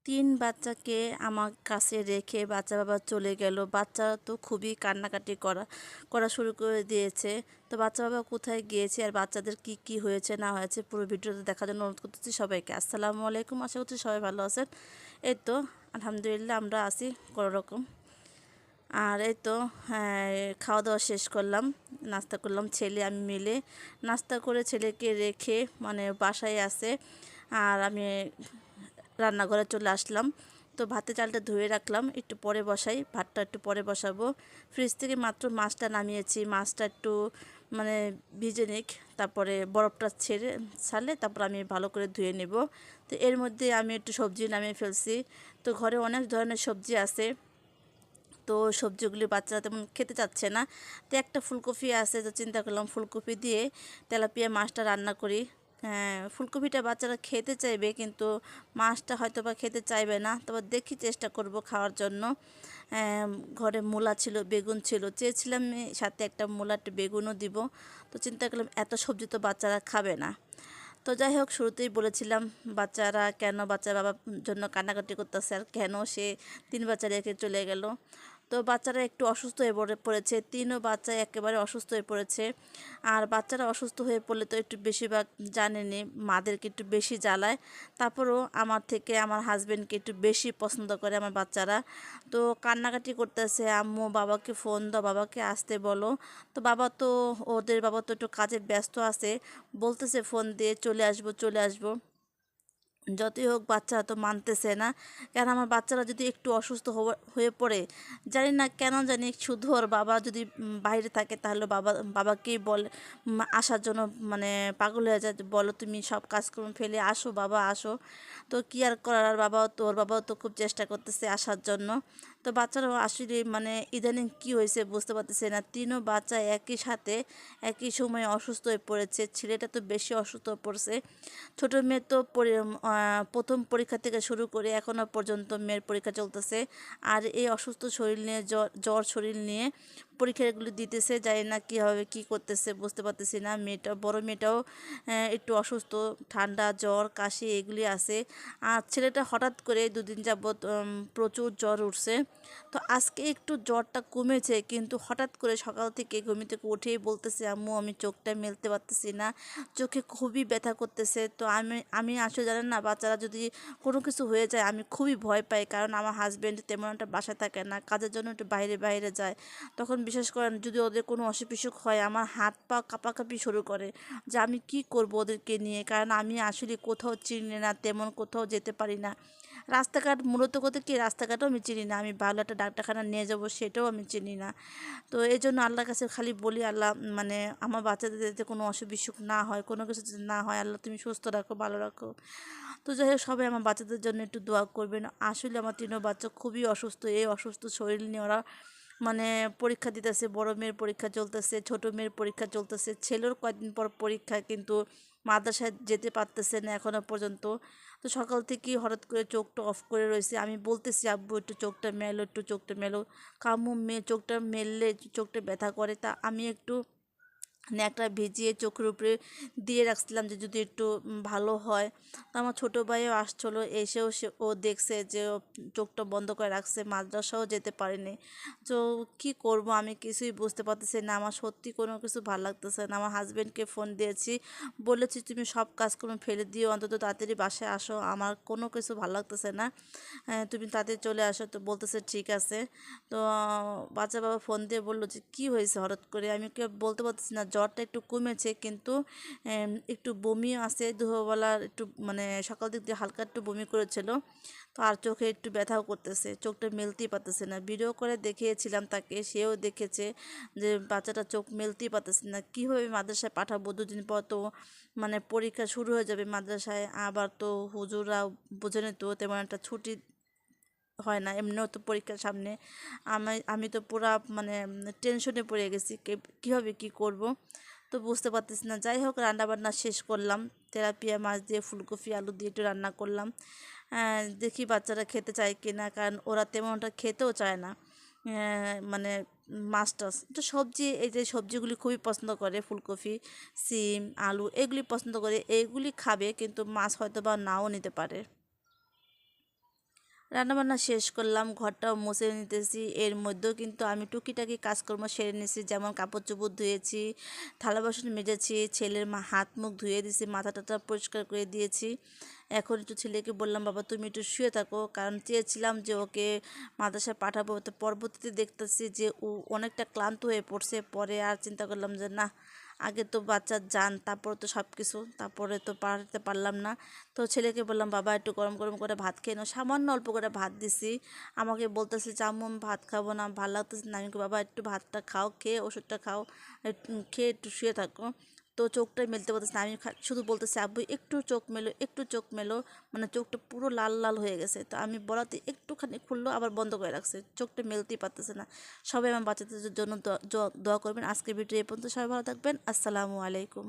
তিন বাচ্চাকে আমার কাছে রেখে বাচ্চা বাবা চলে গেল। বাচ্চারা তো খুবই কান্নাকাটি করা শুরু করে দিয়েছে। তো বাচ্চা বাবা কোথায় গিয়েছে আর বাচ্চাদের কি কি হয়েছে না হয়েছে পুরো ভিডিওতে দেখার জন্য অনুরোধ করতেছি সবাইকে। আসসালামু আলাইকুম, আশা করছি সবাই ভালো আছেন। এই তো আলহামদুলিল্লাহ আমরা আছি কোনোরকম। আর এই তো হ্যাঁ, খাওয়া দাওয়া শেষ করলাম, নাস্তা করলাম ছেলে আমি মিলে। নাস্তা করে ছেলেকে রেখে মানে বাসায় আছে, আর আমি রান্নাঘরে চলে আসলাম। তো ভাতের চালটা ধুয়ে রাখলাম, একটু পরে বসাই, ভাতটা একটু পরে বসাবো। ফ্রিজ থেকে মাত্র মাছটা নামিয়েছি, মাছটা একটু মানে ভিজে নিক, তারপরে বরফটা ছাড়লে তারপর আমি ভালো করে ধুয়ে নেব। তো এর মধ্যে আমি একটু সবজি নামিয়ে ফেলছি। তো ঘরে অনেক ধরনের সবজি আছে, তো সবজিগুলি বাচ্চারা তেমন খেতে চাচ্ছে না। তো একটা ফুলকপি আছে, তো চিন্তা করলাম ফুলকপি দিয়ে তেলাপিয়া মাছটা রান্না করি। হ্যাঁ, ফুলকপিটা বাচ্চারা খেতে চাইবে কিন্তু মাছটা হয়তো বা খেতে চাইবে না, তবে দেখি চেষ্টা করব খাওয়ার জন্য। ঘরে মূলা ছিল, বেগুন ছিল, চেয়েছিলাম সাথে একটা মূলা একটা বেগুনও দিব। তো চিন্তা করলাম এত সবজি তো বাচ্চারা খাবে না। তো যাই হোক, শুরুতেই বলেছিলাম বাচ্চারা কেন বাচ্চার বাবার জন্য কান্নাকাটি করতেছে আর কেন সে তিন বাচ্চা রেখে চলে গেল। তো বাচ্চারা একটু অসুস্থ হয়ে পড়েছে, তিনও বাচ্চা একেবারে অসুস্থ হয়ে পড়েছে। আর বাচ্চারা অসুস্থ হয়ে পড়লে তো একটু বেশিরভাগ জানেনি মাদেরকে একটু বেশি জ্বালায়। তারপরেও আমার থেকে আমার হাজবেন্ডকে একটু বেশি পছন্দ করে আমার বাচ্চারা। তো কান্নাকাটি করতেছে, আম্মু বাবাকে ফোন দাও, বাবাকে আসতে বলো। তো ওদের বাবা তো একটু কাজে ব্যস্ত আছে, বলতেছে ফোন দিয়ে চলে আসবো চলে আসবো। যতই হোক বাচ্চারা তো মানতেছে না। কেন আমার বাচ্চারা যদি একটু অসুস্থ হয়ে পড়ে, জানি না কেন জানি শুধু ওর বাবা যদি বাইরে থাকে তাহলে বাবাকেই বলে আসার জন্য, মানে পাগল হয়ে যায়, বলো তুমি সব কাজকর্ম ফেলে আসো বাবা আসো। তো কি আর করার, আর ওর বাবাও তো খুব চেষ্টা করতেছে আসার জন্য। তো বাচ্চারাও আসলে মানে ইদানিং কি হয়েছে বুঝতে পারতেছে না, তিনও বাচ্চা একই সাথে একই সময়ে অসুস্থ হয়ে পড়েছে। ছেলেটা তো বেশি অসুস্থ হয়ে পড়ছে। ছোটো মেয়ে তো প্রথম পরীক্ষা থেকে শুরু করে এখনও পর্যন্ত মেয়ের পরীক্ষা চলতেছে। আর এই অসুস্থ শরীর নিয়ে জ্বর শরীর নিয়ে পরীক্ষাগুলো দিতেছে, জানি না কীভাবে কী করতেছে বুঝতে পারতেছি না। বড় মেয়েটাও একটু অসুস্থ, ঠান্ডা জ্বর কাশি এগুলি আছে। আর ছেলেটা হঠাৎ করে দুদিন যাবৎ প্রচুর জ্বর উঠছে। তো আজকে একটু জ্বরটা কমেছে, কিন্তু হঠাৎ করে সকাল থেকে ঘুম থেকে উঠেই বলতেছে আম্মু আমি চোখটা মেলতে পারতেছি না, চোখে খুবই ব্যথা করতেছে। তো আমি আমি আসলে জানেন না, বাচ্চারা যদি কোনো কিছু হয়ে যায় আমি খুবই ভয় পাই, কারণ আমার হাজব্যান্ড তেমন একটা বাসায় থাকে না, কাজের জন্য একটু বাইরে বাইরে যায়। তখন বিশেষ করে যদি ওদের কোনো অসুখ বিসুখ হয় আমার হাত পা কাঁপাকাঁপি শুরু করে, যে আমি কি করব ওদেরকে নিয়ে, কারণ আমি আসলে কোথাও চিনি না, তেমন কোথাও যেতে পারি না। রাস্তাঘাট মূলত কথা কি, রাস্তাঘাটও আমি চিনি না, আমি ভালো একটা ডাক্তারখানা নিয়ে যাব সেটাও আমি চিনি না। তো এই জন্য আল্লাহর কাছে খালি বলি, আল্লাহ মানে আমার বাচ্চাদের যাতে কোনো অসুখ বিসুখ না হয়, কোনো কিছু যাতে না হয়, আল্লাহ তুমি সুস্থ রাখো ভালো রাখো। তো যাই হোক, সবাই আমার বাচ্চাদের জন্য একটু দোয়া করবেন। আসলে আমার তিনও বাচ্চা খুবই অসুস্থ, এই অসুস্থ শরীর নিয়ে ওরা মানে পরীক্ষা দিতেছে। বড় মেয়ের পরীক্ষা চলতেছে, ছোট মেয়ের পরীক্ষা চলতেছে, ছেলের কয়েকদিন পর পরীক্ষা, কিন্তু মাদ্রাসায় যেতে পারতেছে না এখনো পর্যন্ত। তো সকাল থেকেই হঠাৎ করে চোখটা অফ করে রয়েছে, আমি বলতেছি আব্বু একটু চোখটা মেলো একটু চোখটা মেলো, কাম্মু মেয়ে চোখটা মেললে চোখটা ব্যথা করে। তা আমি একটু ন্যাকড়া ভিজিয়ে চোখের উপরে দিয়ে রাখছিলাম যে যদি একটু ভালো হয়। তো আমার ছোটো ভাইও আসছিলো, এসেও ও দেখছে যে ও চোখটা বন্ধ করে রাখছে, মাদ্রাসাও যেতে পারেনি। তো কি করব আমি কিছুই বুঝতে পারতেছি না, আমার সত্যি কোনো কিছু ভালো লাগতেছে না। আমার হাজব্যান্ডকে ফোন দিয়েছি, বলেছি তুমি সব কাজকর্ম ফেলে দিও, অন্তত তাড়াতাড়ি বাসায় আসো, আমার কোনো কিছু ভালো লাগতেছে না, তুমি তাড়াতাড়ি চলে আসো। তো বলতেছে ঠিক আছে। তো বাচ্চা বাবা ফোন দিয়ে বললো যে কী হয়েছে হঠাৎ করে, আমি কে বলতে পারতেছি না। জ্বরটা একটু কমেছে, কিন্তু একটু বমিও আছে, দুপুরবেলা একটু মানে সকাল দিক দিয়ে হালকা একটু বমি করেছিল। তো আর চোখে একটু ব্যথাও করতেছে, চোখটা মেলতেই পারতেছে না। ভিডিও করে দেখিয়েছিলাম তাকে, সেও দেখেছে যে বাচ্চাটা চোখ মেলতেই পারতেছে না। কীভাবে মাদ্রাসায় পাঠাবো, দুদিন পর তো মানে পরীক্ষা শুরু হয়ে যাবে মাদ্রাসায়, আবার তো হুজুররা বোঝেনি তো তেমন একটা ছুটি হয় না, এমনিও তো পরীক্ষার সামনে। আমি তো পুরা মানে টেনশনে পড়ে গেছি, কীভাবে কী করব তো বুঝতে পারতেছি না। যাই হোক, রান্নাবান্না শেষ করলাম, তেলাপিয়া মাছ দিয়ে ফুলকপি আলু দিয়ে একটু রান্না করলাম। দেখি বাচ্চারা খেতে চায় কি না, কারণ ওরা তেমনটা খেতেও চায় না। মানে মাছ টাছ তো সবজি, এই যে সবজিগুলি খুবই পছন্দ করে, ফুলকপি সিম আলু এগুলি পছন্দ করে, এইগুলি খাবে, কিন্তু মাছ হয়তো বা নাও নিতে পারে। রান্নাবান্না শেষ করলাম, ঘরটাও মুছে নিতেছি। এর মধ্যেও কিন্তু আমি টুকিটাকি কাজকর্ম সেরে নিয়েছি, যেমন কাপড় চোপড় ধুয়েছি, থালা বাসন মেজেছি, ছেলের হাত মুখ ধুয়ে দিয়েছি, মাথা টাথা পরিষ্কার করে দিয়েছি। এখন একটু ছেলেকে বললাম, বাবা তুমি একটু শুয়ে থাকো, কারণ চেয়েছিলাম যে ওকে মাদ্রাসায় পাঠাবো। তো পরবর্তীতে দেখতেছি যে ও অনেকটা ক্লান্ত হয়ে পড়ছে। পরে আর চিন্তা করলাম যে না, আগে তো বাচ্চার যান, তারপর তো সব কিছু, তারপরে তো পারতে পারলাম না। তো ছেলেকে বললাম, বাবা একটু গরম গরম করে ভাত খেয়ে নাও। সামান্য অল্প করে ভাত দিছি। আমাকে বলতেছে যে আম্মু আমি ভাত খাবো না, ভালো লাগতেছে না। আমি বলি, বাবা একটু ভাতটা খাও, খেয়ে ওষুধটা খাও, খেয়ে একটু শুয়ে থাকো। তো চোখটাই মেলতে বলতেছে না, আমি শুধু বলতেছি আব্বু একটু চোখ মেলো, একটু চোখ মেলো। মানে চোখটা পুরো লাল লাল হয়ে গেছে। তো আমি বলাতে একটুখানি খুললো, আবার বন্ধ করে রাখছে, চোখটা মেলতেই পারতেছে না। সবাই আমার বাচ্চাদের জন্য দোয়া করবেন। আজকের ভিডিও এই পর্যন্ত, সবাই ভালো থাকবেন। আসসালামু আলাইকুম।